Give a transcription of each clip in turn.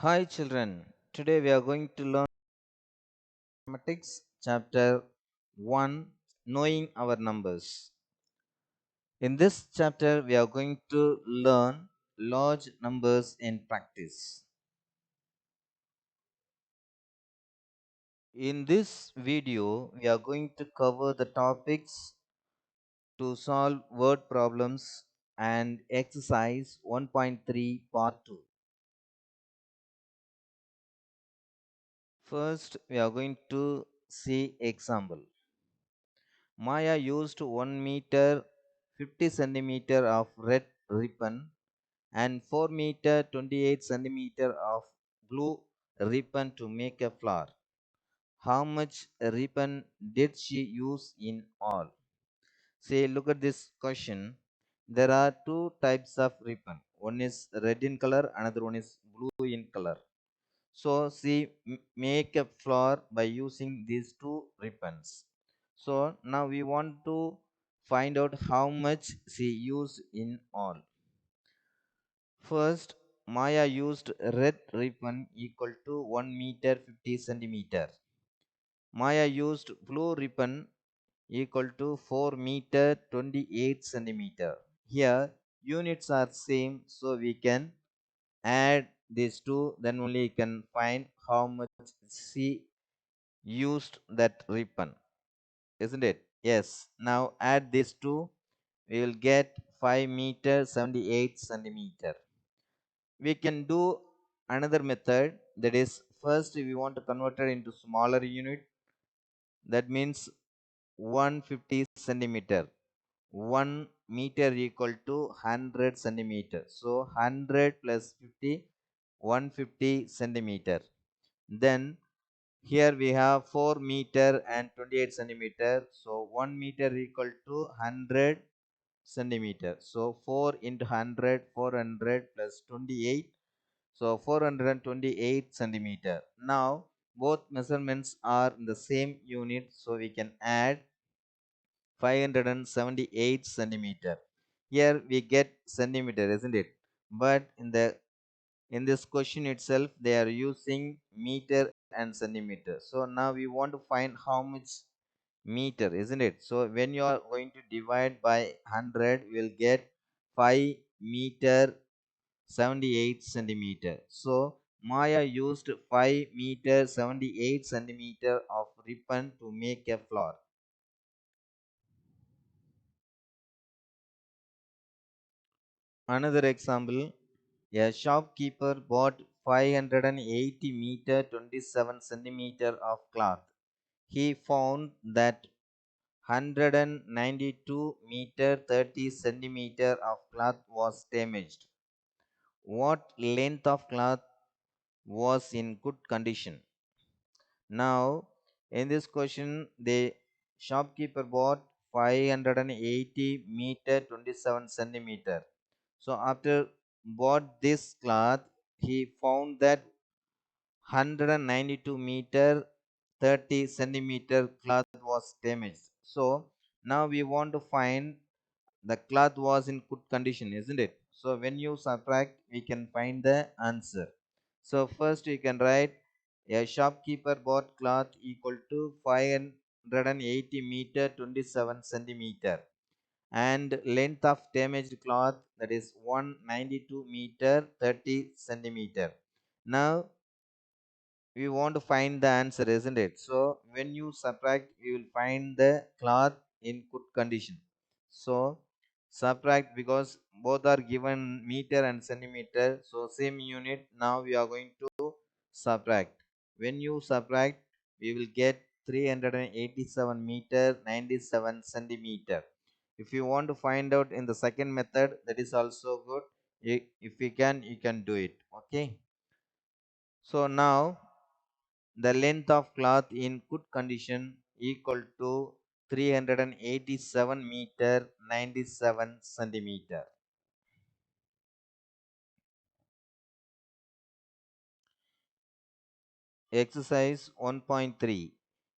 Hi children, today we are going to learn mathematics chapter 1 knowing our numbers. In this chapter we are going to learn large numbers in practice. In this video we are going to cover the topics to solve word problems and exercise 1.3 part 2. First we are going to see example. Maya used 1 meter 50 centimeter of red ribbon and 4 meter 28 centimeter of blue ribbon to make a flower. How much ribbon did she use in all? Say, look at this question. There are two types of ribbon. One is red in color, another one is blue in color. So she make a flower by using these two ribbons. So now we want to find out how much she used in all. First, Maya used red ribbon equal to 1 meter 50 centimeter. Maya used blue ribbon equal to 4 meter 28 centimeter. Here units are same, so we can add these two, then only you can find how much she used that ribbon, isn't it? Yes. Now add these two, we will get 5 meter 78 centimeter. We can do another method, that is, first we want to convert it into smaller unit. That means 150 centimeter. 1 meter equal to 100 centimeter. So 100 plus 50, 150 centimeter. Then here we have 4 meter and 28 centimeter. So 1 meter equal to 100 centimeter. So 4 into 100, 400 plus 28. So 428 centimeter. Now both measurements are in the same unit. So we can add 578 centimeter. Here we get centimeter, isn't it? But in this question itself they are using meter and centimeter. So now we want to find how much meter, isn't it? So when you are going to divide by 100, we will get 5 meter 78 centimeter. So Maya used 5 meter 78 centimeter of ribbon to make a flower. Another example, a shopkeeper bought 580 meter 27 centimeter of cloth. He found that 192 meter 30 centimeter of cloth was damaged. What length of cloth was in good condition? Now, in this question, the shopkeeper bought 580 meter 27 centimeter. So after bought this cloth, he found that 192 meter 30 centimeter cloth was damaged. So now we want to find the cloth was in good condition, isn't it? So when you subtract, we can find the answer. So first we can write a shopkeeper bought cloth equal to 580 meter 27 centimeter and length of damaged cloth, that is 192 meter 30 centimeter. Now we want to find the answer, isn't it? So when you subtract, you will find the cloth in good condition. So subtract, because both are given meter and centimeter, so same unit. Now we are going to subtract. When you subtract, we will get 387 meter 97 centimeter. If you want to find out in the second method, that is also good. If you can, you can do it. Okay. So now the length of cloth in good condition equal to 387 meter 97 centimeter. Exercise 1.3.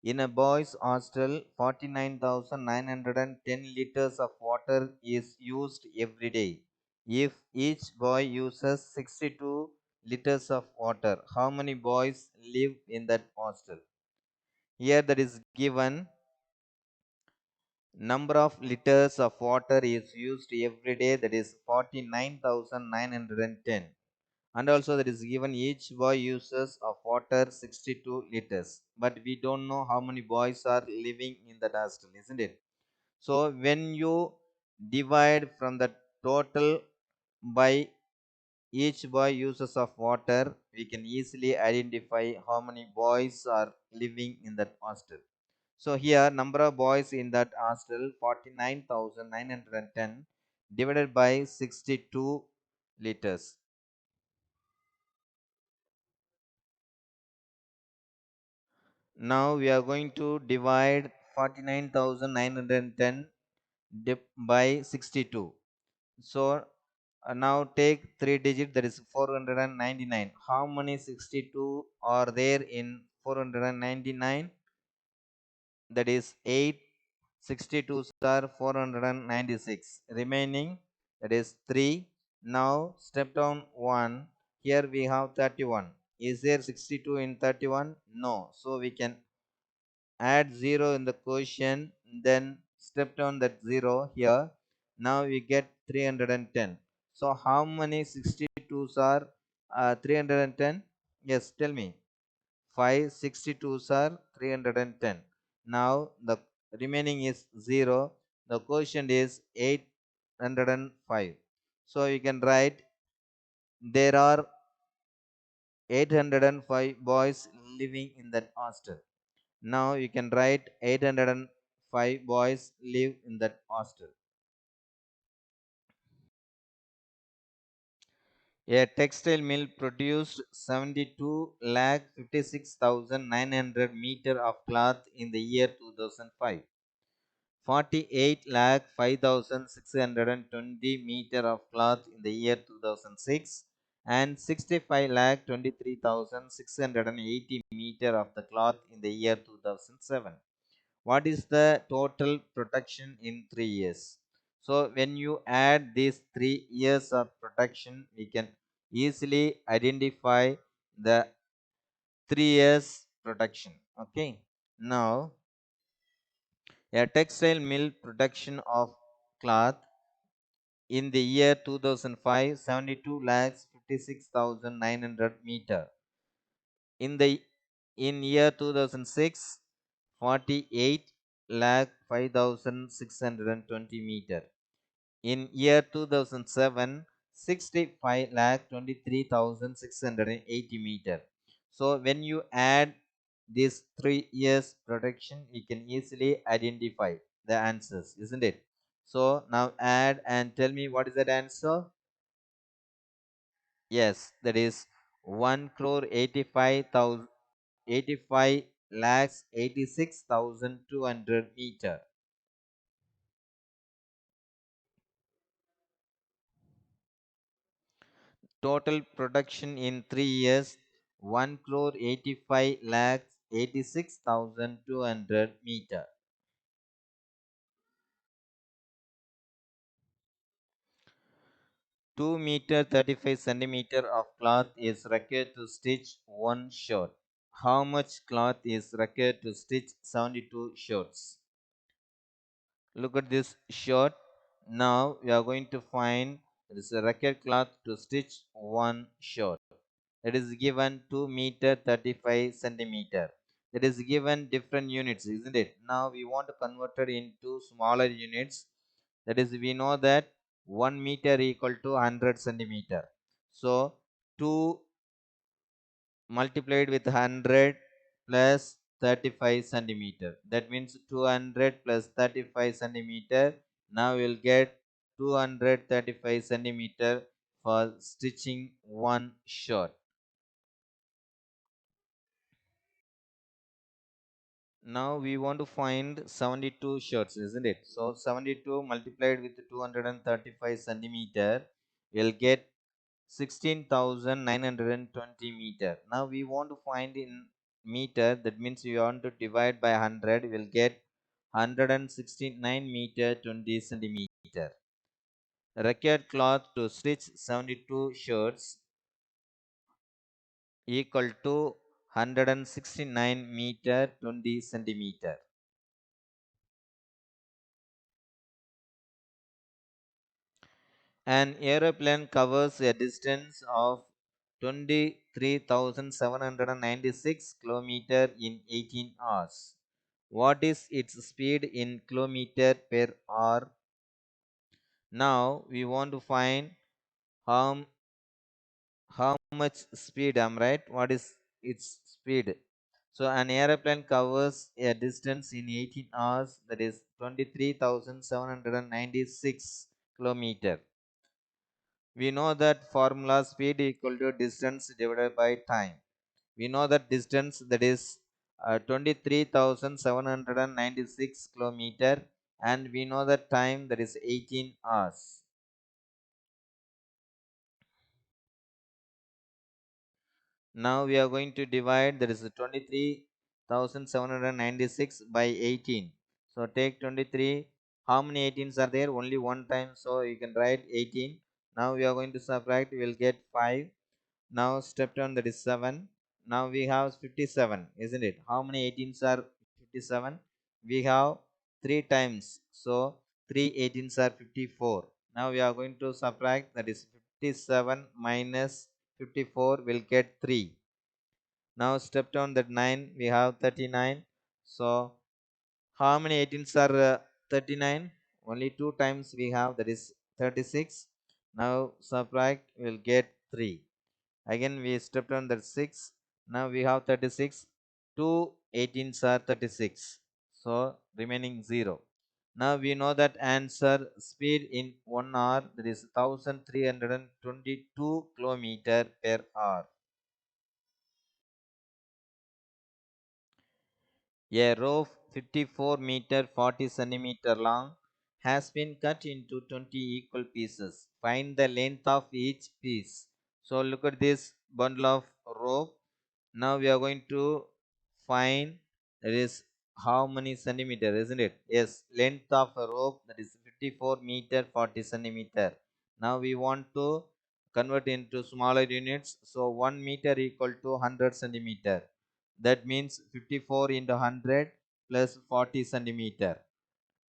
In a boys' hostel, 49,910 liters of water is used every day. If each boy uses 62 liters of water. How many boys live in that hostel? Here that is given number of liters of water is used every day, that is 49,910. And also that is given each boy uses of water 62 liters, but we don't know how many boys are living in that hostel, isn't it? So when you divide from the total by each boy uses of water, we can easily identify how many boys are living in that hostel. So here number of boys in that hostel 49,910 divided by 62 liters. Now we are going to divide 49,910 by 62. So now take three digit, that is 499. How many 62 are there in 499? That is 8. 62 are 496. Remaining, that is 3. Now step down 1. Here we have 31. Is there 62 in 31? No. So we can add 0 in the quotient, then step down that 0 here. Now we get 310. So how many 62s are 310? Yes, tell me. 5 62s are 310. Now the remaining is 0. The quotient is 805. So you can write there are 805 boys living in that hostel. Now you can write 805 boys live in that hostel. A textile mill produced 72 lakh 56,900 meter of cloth in the year 2005. 48 lakh 5,620 meter of cloth in the year 2006, and 65 lakh 23,680 meter of the cloth in the year 2007. What is the total production in 3 years? So when you add these 3 years of production, we can easily identify the 3 years production. Okay. Now a textile mill production of cloth in the year 2005 72 lakhs 56,900 meter. In the in year 2006 48 lakh 5,620 meter. In year 2007 65 lakh 23,680 meter. So when you add these 3 years production, we can easily identify the answers, isn't it? So now add and tell me what is that answer. Yes, that is 1 crore 85,000 85 lakhs 86,200 meter. Total production in 3 years 1 crore 85 lakhs 86,200 meter. 2 meter 35 centimeter of cloth is required to stitch one shirt. How much cloth is required to stitch 72 shirts? Look at this shirt. Now we are going to find there is a required cloth to stitch one shirt. That is given 2 meter 35 centimeter. That is given different units, isn't it? Now we want to convert it into smaller units. That is, we know that 1 meter equal to 100 centimeter. So 2 multiplied with 100 plus 35 centimeter. That means 200 plus 35 centimeter. Now we'll get 235 centimeter for stitching one shirt. Now we want to find 72 shirts, isn't it? So 72 multiplied with 235 centimeter will get 16,920 meter. Now we want to find in meter, that means we want to divide by 100, will get 169 meter 20 centimeter. Required cloth to stitch 72 shirts equal to 169 meter 20 centimeter. An aeroplane covers a distance of 23,796 km in 18 hours. What is its speed in kilometer per hour? Now we want to find how, how much speed, am right? What is its speed? So an aeroplane covers a distance in 18 hours, that is 23,796 kilometer. We know that formula speed equal to distance divided by time. We know that distance, that is 23,796 kilometer, and we know that time, that is 18 hours. Now we are going to divide, that is 23,796 by 18. So take 23. How many 18s are there? Only one time. So you can write 18. Now we are going to subtract. We will get 5. Now step down, that is 7. Now we have 57, isn't it? How many 18s are 57? We have 3 times. So 3 18s are 54. Now we are going to subtract, that is 57 minus 54 will get 3. Now step down, that 9, we have 39. So how many 18s are 39? Only 2 times we have, that is 36. Now subtract, we'll get 3. Again we step down, that 6. Now we have 36. 2 18s are 36. So remaining 0. Now we know that answer speed in 1 hour, that is 1322 kilometer per hour. A rope 54 meter 40 centimeter long has been cut into 20 equal pieces. Find the length of each piece. So look at this bundle of rope. Now we are going to find, that is how many centimeter, isn't it? Yes, length of a rope, that is 54 meter 40 centimeter. Now we want to convert into smaller units. So 1 meter equal to 100 centimeter. That means 54 into 100 plus 40 centimeter.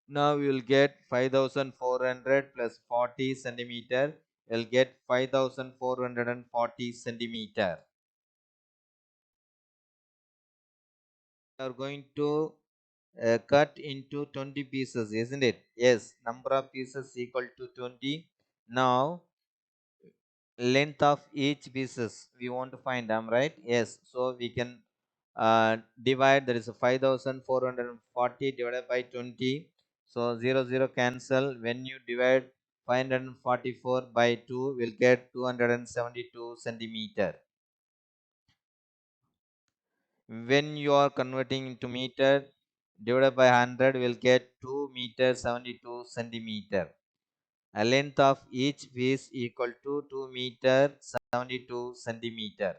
Now we will get 5400 plus 40 centimeter. We'll get 5440 centimeter. We are going to cut into 20 pieces, isn't it? Yes, number of pieces equal to 20. Now length of each pieces we want to find, am right? Yes, so we can divide, that is 5440 divided by 20. So 0 0 cancel. When you divide 544 by 2, we'll get 272 centimeter. When you are converting into meter, divided by 100, we'll get 2 meter 72 centimeter. A length of each piece equal to 2 meter 72 centimeter.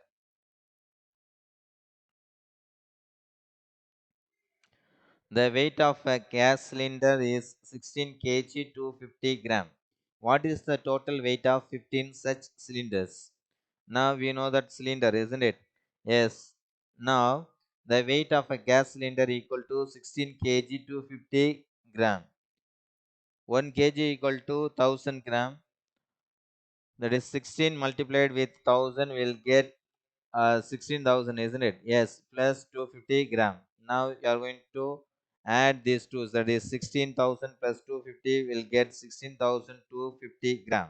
The weight of a gas cylinder is 16 kg to 50 gram. What is the total weight of 15 such cylinders? Now we know that cylinder, isn't it? Yes. Now the weight of a gas cylinder equal to 16 kg to 50 gram. 1 kg equal to 1000 gram. That is 16 multiplied with 1000 will get 16,000, isn't it? Yes, plus 250 gram. Now you are going to add these two, that is 16,000 plus 250 will get 16,250 gram.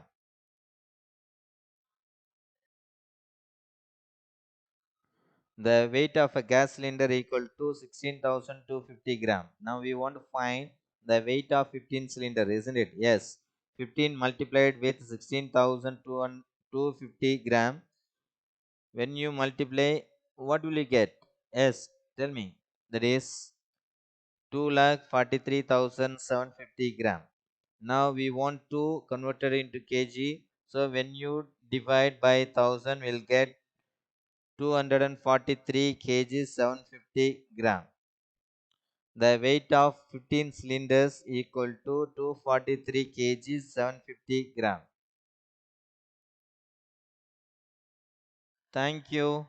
The weight of a gas cylinder equal to 16,250 gram. Now we want to find the weight of 15 cylinder, isn't it? Yes, 15 multiplied with 16,250 gram. When you multiply, what will you get? Yes, tell me. That is 2,43,750 gram. Now we want to convert it into kg. So when you divide by 1000, we'll get 243 kg 750 gram. The weight of 15 cylinders equal to 243 kg 750 gram. Thank you.